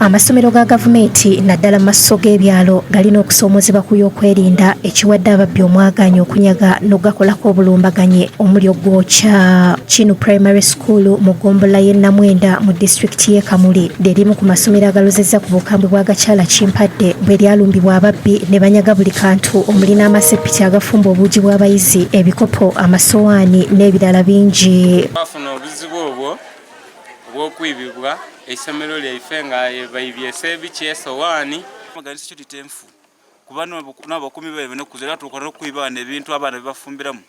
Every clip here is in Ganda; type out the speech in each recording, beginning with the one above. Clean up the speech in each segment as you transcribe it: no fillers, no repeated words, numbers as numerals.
Amasomero ga gavumenti naddala mu maaso g'ebyalo galina okusoomozebwa ku y'okwerinda ekiwadde ababbi omwaganya okunyaga n'ogakolako obulumbaganye omuli ogwokya. Kinu Primary School mu ggombolola y'e Namwenda mu disitulikiti y'e Kamuli ly'erimu ku masomero agalozezza ku bukambwe bw'agakyala Kimpadde bwe lyalumbibwa ababbi ne banyaga buli kantu omuli n'amaseppiti agafumba obuugi bw'abayizi, ebikopo, amasowaani n'ebirala bingi. Bafuna obuzibu obwo obw'okwibibwa essomero lyaife nga bayibyese biki esowaani maganisi kyo titemfu kuba n'abakuumi baibwe n'okuzera tukola n'okwiba n'ebintu abaana bibafumbiramu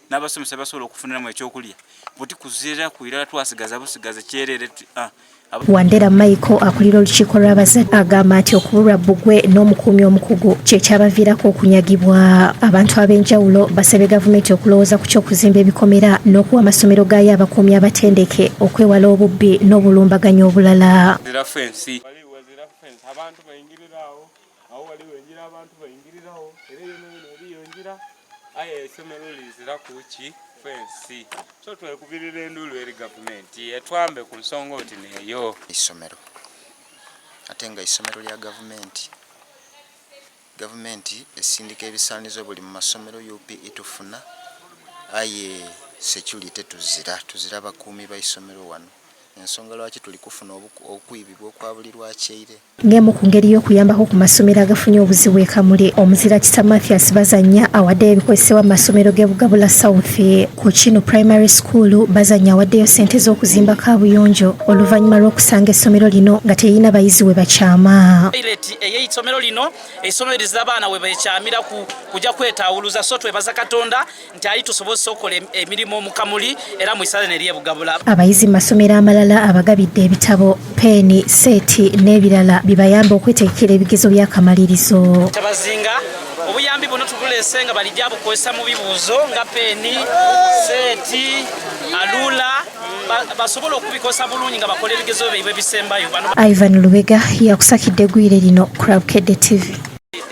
n'abasomesa basobola okufuniramu ekyokulya buti kuzira kuira twasigaza busigaze kyerere Wandera Michael akulira olukiiko lw'abazadde agamba nti okubulwa bbugwe n'omukuumi omukugu kye kyabaviirako okunyagibwa. Abantu ab'enjawulo basabye gavumenti okulowooza ku ky'okuzimba ebikomera n'okuwa amasomero gaayo abakuumi abatendeke okwewala obubbi n'obulumbaganyi obulala. Abantu bayingirirawo awo wali wenjira abantu bayingirirawo era yonjira aye essomero lizira kuki fensi so twekubirira enduulu eri gavumenti etwambe ku nsonga oti neeyo isomero ate nga isomero lya gavumenti esindika ebisaanizo buli mu masomero UP itufuna aye security tuzira abakuumi ba isomero wano ensonga lwaki tuli kufuna okwibibwa okwa buli lwakyeire. Ng'emu ku ngeri y'okuyambako ku masomero agafunye obuzibu e Kamuli, omuzira Kita Mathias Bazanya awaddeyo ebikozesebwa mu masomero g'e Bugabula South. Ku Kinu Primary School Bazanya awaddeyo ssente z'okuzimba kaabuyonjo oluvannyuma lw'okusanga essomero lino nga terina bayizi we bakyama. Ey'essomero lino essomero liziza abaana we bakyamira kujja kwetaawuluza, so twebaza Katonda nti ali tusobozesa okukola emirimu mu Kamuli era mu isale n'eri e Bugabula. Abayizi mu masomero amalala abagabidde ebitabo, peeni, seeti n'ebirala bibayamba okwetegekera ebigezo by'akamalirizo. Tabazinga obuyambi buno tubuleese nga balijja bukozesa mu bibuuzo nga peeni, seeti, alula basobola okubikozesa bulungi nga bakola ebigezo byabwe ebisembayo. Ivan Lubega yakusakidde eggwire lino Crab Kedde TV.